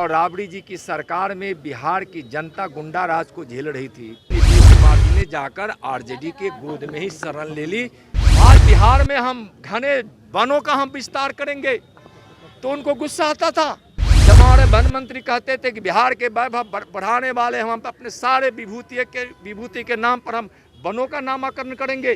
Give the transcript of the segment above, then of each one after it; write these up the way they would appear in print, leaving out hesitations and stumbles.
और राबड़ी जी की सरकार में बिहार की जनता गुंडा राज को झेल रही थी। नीतीश कुमार जी ने जाकर आरजेडी के गोद में ही शरण ले ली। आज बिहार में हम घने वनों का हम विस्तार करेंगे, तो उनको गुस्सा आता था जब हमारे वन मंत्री कहते थे कि बिहार के वैभव बढ़ाने वाले हम अपने सारे विभूति के नाम पर हम वनों का नामकरण करेंगे,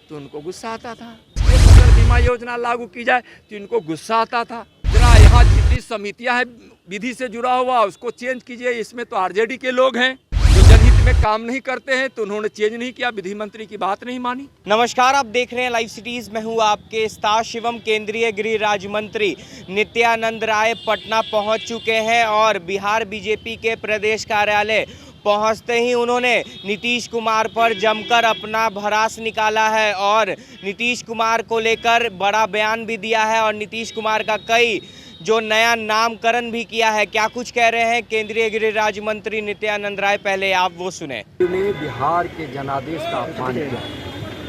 तो उनको गुस्सा आता था। फसल बीमा योजना लागू की जाए तो इनको गुस्सा आता था। जरा यहाँ जितनी समितियां हैं विधि से जुड़ा हुआ उसको चेंज कीजिए, इसमें तो आरजेडी के लोग हैं जो जनहित में काम नहीं करते हैं, तो उन्होंने चेंज नहीं किया, विधि मंत्री की बात नहीं मानी। नमस्कार, आप देख रहे हैं लाइव सिटीज। मैं हूं आपके स्टार एवं केंद्रीय गृह राज्य मंत्री नित्यानंद राय पटना पहुंच चुके हैं और बिहार बीजेपी के प्रदेश कार्यालय पहुंचते ही उन्होंने नीतीश कुमार पर जमकर अपना भड़ास निकाला है और नीतीश कुमार को लेकर बड़ा बयान भी दिया है और नीतीश कुमार का कई जो नया नामकरण भी किया है। क्या कुछ कह रहे हैं केंद्रीय गृह राज्य मंत्री नित्यानंद राय, पहले आप वो सुने। बिहार के जनादेश का अपमान किया,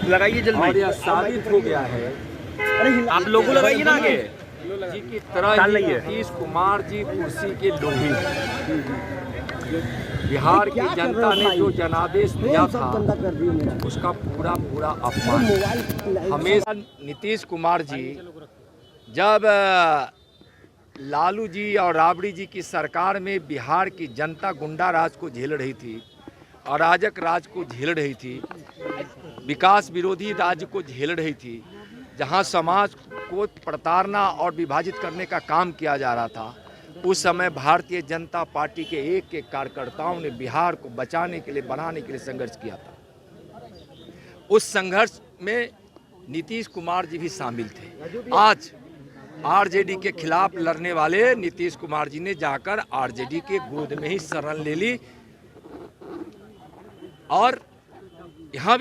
लगाइए जल्दी, और यह साबित हो गया है। आप लोगों लगाइए ना आगे जी की तरह ही नीतीश कुमार जी कुर्सी के लोभी। बिहार की जनता ने जो जनादेश दिया था उसका पूरा अपमान। हमेशा नीतीश कुमार जी जब लालू जी और राबड़ी जी की सरकार में बिहार की जनता गुंडा राज को झेल रही थी, अराजक राज को झेल रही थी, विकास विरोधी राज्य को झेल रही थी, जहां समाज को प्रताड़ना और विभाजित करने का काम किया जा रहा था, उस समय भारतीय जनता पार्टी के एक एक कार्यकर्ताओं ने बिहार को बचाने के लिए, बनाने के लिए संघर्ष किया था। उस संघर्ष में नीतीश कुमार जी भी शामिल थे। आज आरजेडी के खिलाफ लड़ने वाले नीतीश कुमार जी ने जाकर आरजेडी के गोद में ही शरण ले ली और यहाँ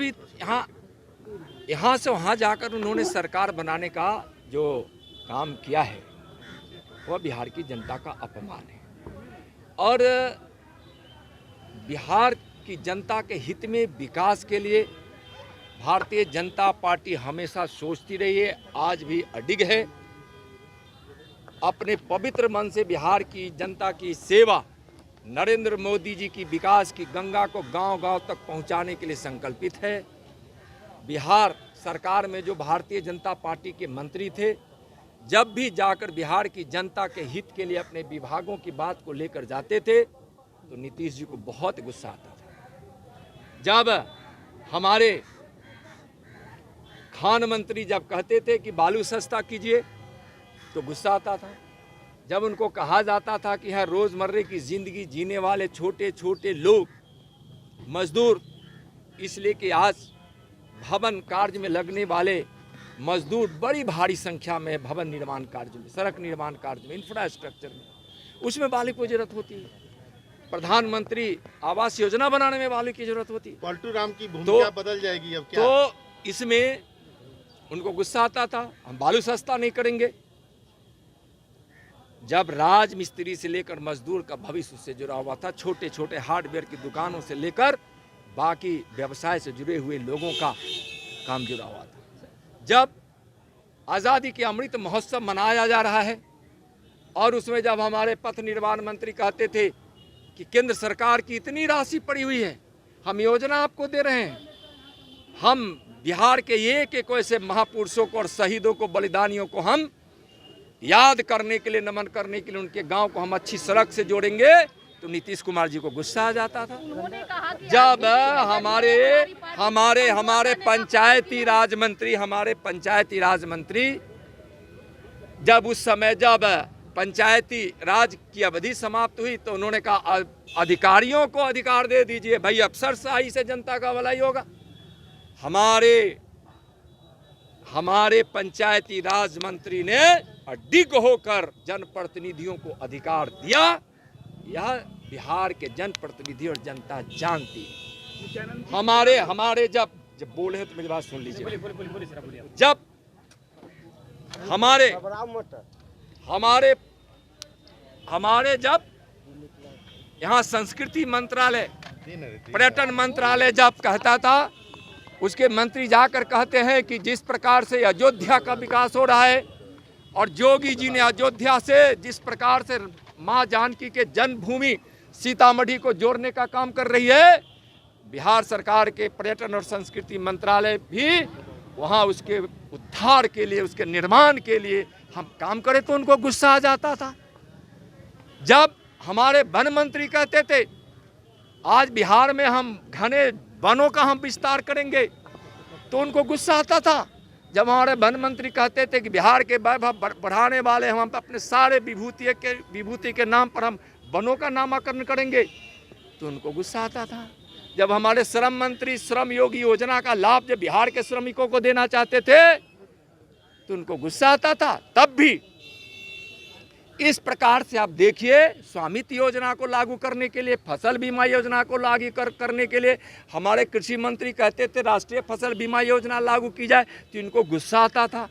से वहाँ जाकर उन्होंने सरकार बनाने का जो काम किया है वह बिहार की जनता का अपमान है। और बिहार की जनता के हित में, विकास के लिए भारतीय जनता पार्टी हमेशा सोचती रही है, आज भी अडिग है। अपने पवित्र मन से बिहार की जनता की सेवा, नरेंद्र मोदी जी की विकास की गंगा को गांव-गांव तक पहुंचाने के लिए संकल्पित है। बिहार सरकार में जो भारतीय जनता पार्टी के मंत्री थे, जब भी जाकर बिहार की जनता के हित के लिए अपने विभागों की बात को लेकर जाते थे तो नीतीश जी को बहुत गुस्सा आता था। जब हमारे खान मंत्री जब कहते थे कि बालू सस्ता कीजिए तो गुस्सा आता था। जब उनको कहा जाता था कि हर रोज़मर्रे की ज़िंदगी जीने वाले छोटे छोटे लोग, मजदूर, इसलिए कि आज भवन कार्य में लगने वाले मजदूर बड़ी भारी संख्या में भवन निर्माण कार्य में, सड़क निर्माण कार्य में, इंफ्रास्ट्रक्चर में, उसमें बालू की जरूरत होती है। प्रधानमंत्री आवास योजना बनाने में बालू की जरूरत होती है। पलटू राम की भूमिका बदल जाएगी अब क्या? तो इसमें उनको गुस्सा आता था, हम बालू सस्ता नहीं करेंगे। जब राज मिस्त्री से लेकर मजदूर का भविष्य से जुड़ा हुआ था, छोटे छोटे हार्डवेयर की दुकानों से लेकर बाकी व्यवसाय से जुड़े हुए लोगों का काम जुड़ा हुआ था। जब आज़ादी के अमृत महोत्सव मनाया जा रहा है और उसमें जब हमारे पथ निर्माण मंत्री कहते थे कि केंद्र सरकार की इतनी राशि पड़ी हुई है, हम योजना आपको दे रहे हैं, हम बिहार के एक एक ऐसे महापुरुषों को और शहीदों को, बलिदानियों को हम याद करने के लिए, नमन करने के लिए उनके गांव को हम अच्छी सड़क से जोड़ेंगे, तो नीतीश कुमार जी को गुस्सा आ जाता था। जब हमारे पंचायती राज मंत्री जब उस समय जब पंचायती राज की अवधि समाप्त हुई तो उन्होंने कहा अधिकारियों को अधिकार दे दीजिए, भाई अफसरशाही से जनता का भलाई होगा। हमारे पंचायती राज मंत्री ने अडिग होकर जनप्रतिनिधियों को अधिकार दिया। यह बिहार के जनप्रतिनिधि और जनता जानती है। हमारे जब बोले तो मेरी बात सुन लीजिए। जब हमारे जब यहाँ संस्कृति मंत्रालय, पर्यटन मंत्रालय जब कहता था, उसके मंत्री जाकर कहते हैं कि जिस प्रकार से अयोध्या का विकास हो रहा है और योगी जी ने अयोध्या से जिस प्रकार से माँ जानकी के जन्मभूमि सीतामढ़ी को जोड़ने का काम कर रही है। बिहार सरकार के पर्यटन और संस्कृति मंत्रालय भी वहाँ उसके उद्धार के लिए, उसके निर्माण के लिए हम काम करें तो उनको गुस्सा आ जाता था। जब हमारे वन मंत्री कहते थे आज बिहार में हम घने वनों का हम विस्तार करेंगे तो उनको गुस्सा आता था। जब हमारे वन मंत्री कहते थे कि बिहार के वैभव बढ़ाने वाले हम अपने सारे विभूति के नाम पर हम वनों का नामकरण करेंगे तो उनको गुस्सा आता था। जब हमारे श्रम मंत्री श्रम योगी योजना का लाभ जब बिहार के श्रमिकों को देना चाहते थे तो उनको गुस्सा आता था। तब भी इस प्रकार से आप देखिए, स्वामित्व योजना को लागू करने के लिए, फसल बीमा योजना को लागू करने के लिए हमारे कृषि मंत्री कहते थे राष्ट्रीय फसल बीमा योजना लागू की जाए तो इनको गुस्सा आता था।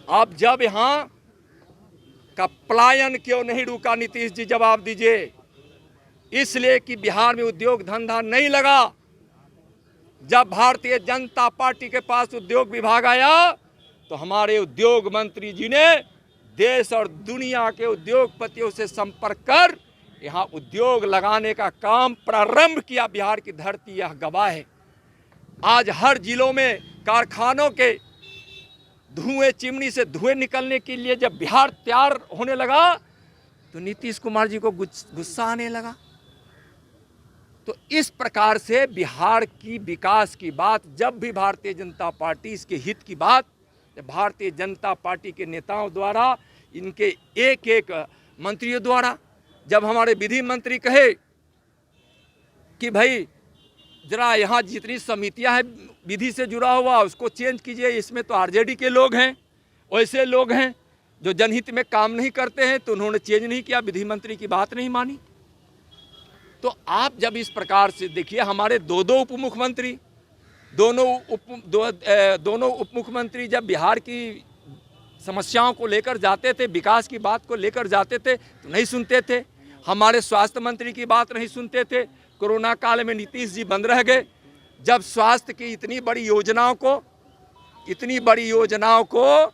आप जब यहाँ का पलायन क्यों नहीं रुका, नीतीश जी जवाब दीजिए। इसलिए कि बिहार में उद्योग धंधा नहीं लगा। जब भारतीय जनता पार्टी के पास उद्योग विभाग आया तो हमारे उद्योग मंत्री जी ने देश और दुनिया के उद्योगपतियों से संपर्क कर यहाँ उद्योग लगाने का काम प्रारंभ किया। बिहार की धरती यह गवाह है। आज हर जिलों में कारखानों के धुएं, चिमनी से धुएं निकलने के लिए जब बिहार तैयार होने लगा तो नीतीश कुमार जी को गुस्सा आने लगा। तो इस प्रकार से बिहार की विकास की बात, जब भी भारतीय जनता पार्टी इसके हित की बात, भारतीय जनता पार्टी के नेताओं द्वारा, इनके एक एक मंत्रियों द्वारा, जब हमारे विधि मंत्री कहे कि भाई जरा यहाँ जितनी समितियां हैं विधि से जुड़ा हुआ उसको चेंज कीजिए, इसमें तो आरजेडी के लोग हैं, वैसे लोग हैं जो जनहित में काम नहीं करते हैं, तो उन्होंने चेंज नहीं किया, विधि मंत्री की बात नहीं मानी। तो आप जब इस प्रकार से देखिए, हमारे दो उप मुख्यमंत्री, दोनों उप मुख्यमंत्री जब बिहार की समस्याओं को लेकर जाते थे, विकास की बात को लेकर जाते थे तो नहीं सुनते थे। हमारे स्वास्थ्य मंत्री की बात नहीं सुनते थे। कोरोना काल में नीतीश जी बंद रह गए। जब स्वास्थ्य की इतनी बड़ी योजनाओं को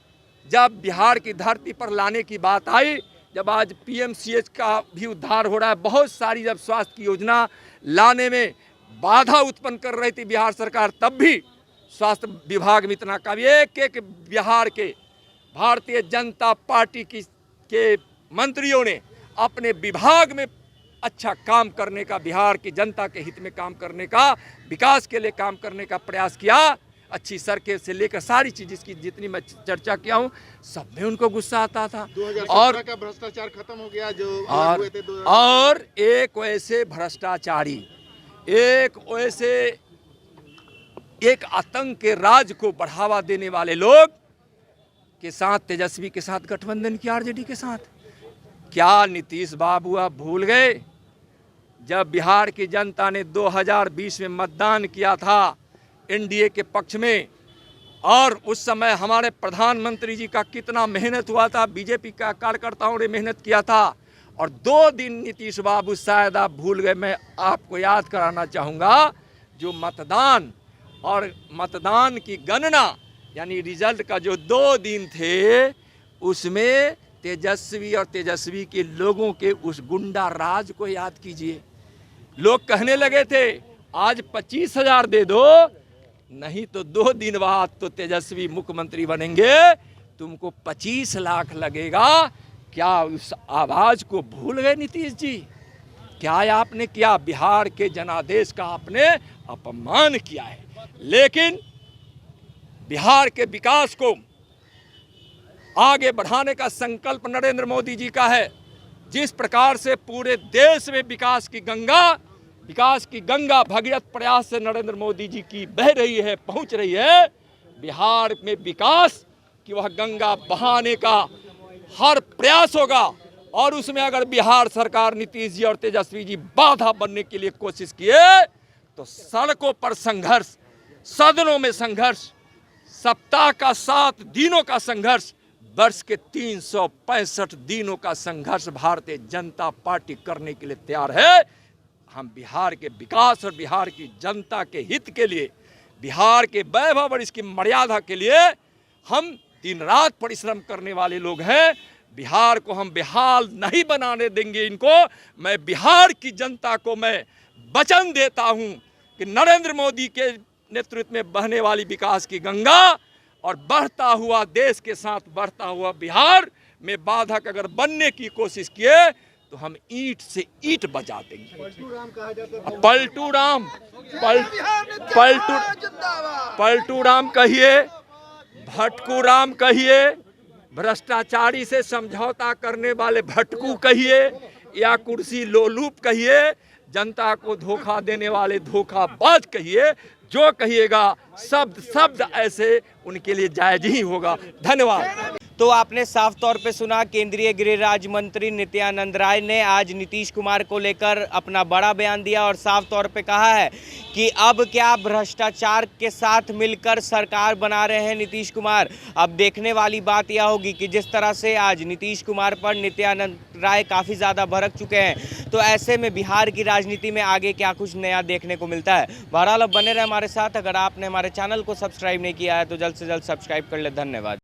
जब बिहार की धरती पर लाने की बात आई, जब आज पीएमसीएच का भी उद्धार हो रहा है, बहुत सारी जब स्वास्थ्य की योजना लाने में बाधा उत्पन्न कर रही थी बिहार सरकार, तब भी स्वास्थ्य विभाग में इतना काम, एक बिहार के भारतीय जनता पार्टी के मंत्रियों ने अपने विभाग में अच्छा काम करने का, बिहार की जनता के हित में काम करने का, विकास के लिए काम करने का प्रयास किया। अच्छी सड़कें से लेकर सारी चीज इसकी जितनी मैं चर्चा किया हूँ, सब में उनको गुस्सा आता था। 2017 का भ्रष्टाचार खत्म हो गया जो हुए थे। और एक वैसे भ्रष्टाचारी, एक आतंक के राज को बढ़ावा देने वाले लोग के साथ, तेजस्वी के साथ गठबंधन किया, आरजेडी के साथ। क्या नीतीश बाबू आप भूल गए जब बिहार की जनता ने 2020 में मतदान किया था एनडीए के पक्ष में, और उस समय हमारे प्रधानमंत्री जी का कितना मेहनत हुआ था, बीजेपी का कार्यकर्ताओं ने मेहनत किया था, और 2 दिन नीतीश बाबू, शायद आप भूल गए, मैं आपको याद कराना चाहूँगा, जो मतदान और मतदान की गणना यानी रिजल्ट का जो 2 दिन थे, उसमें तेजस्वी और तेजस्वी के लोगों के उस गुंडा राज को याद कीजिए। लोग कहने लगे थे आज 25,000 दे दो, नहीं तो 2 दिन बाद तो तेजस्वी मुख्यमंत्री बनेंगे, तुमको 25 लाख लगेगा। क्या उस आवाज को भूल गए नीतीश जी? क्या आपने किया? बिहार के जनादेश का आपने अपमान किया है। लेकिन बिहार के विकास को आगे बढ़ाने का संकल्प नरेंद्र मोदी जी का है। जिस प्रकार से पूरे देश में विकास की गंगा भगीरथ प्रयास से नरेंद्र मोदी जी की बह रही है, पहुंच रही है, बिहार में विकास की वह गंगा बहाने का हर प्रयास होगा। और उसमें अगर बिहार सरकार, नीतीश जी और तेजस्वी जी बाधा बनने के लिए कोशिश किए तो सड़कों पर संघर्ष, सदनों में संघर्ष, सप्ताह का 7 दिनों का संघर्ष, वर्ष के 365 दिनों का संघर्ष भारतीय जनता पार्टी करने के लिए तैयार है। हम बिहार के विकास और बिहार की जनता के हित के लिए, बिहार के वैभव और इसकी मर्यादा के लिए हम दिन रात परिश्रम करने वाले लोग हैं। बिहार को हम बेहाल नहीं बनाने देंगे इनको। मैं बिहार की जनता को मैं वचन देता हूं कि नरेंद्र मोदी के नेतृत्व में बहने वाली विकास की गंगा और बढ़ता हुआ देश के साथ बढ़ता हुआ बिहार में बाधक अगर बनने की कोशिश किए तो हम ईंट से ईंट बजा देंगे। पलटू राम कहिए, भटकू राम कहिए, भ्रष्टाचारी से समझौता करने वाले भटकू कहिए या कुर्सी लोलूप कहिए, जनता को धोखा देने वाले धोखाबाज कहिए, जो कहिएगा शब्द ऐसे उनके लिए जायज ही होगा। धन्यवाद। तो आपने साफ तौर पे सुना, केंद्रीय गृह राज्य मंत्री नित्यानंद राय ने आज नीतीश कुमार को लेकर अपना बड़ा बयान दिया और साफ तौर पे कहा है कि अब क्या भ्रष्टाचार के साथ मिलकर सरकार बना रहे हैं नीतीश कुमार। अब देखने वाली बात यह होगी कि जिस तरह से आज नीतीश कुमार पर नित्यानंद राय काफ़ी ज़्यादा भड़क चुके हैं, तो ऐसे में बिहार की राजनीति में आगे क्या कुछ नया देखने को मिलता है। बहरहाल अब बने रहे हमारे साथ। अगर आपने हमारे चैनल को सब्सक्राइब नहीं किया है तो जल्द से जल्द सब्सक्राइब कर ले। धन्यवाद।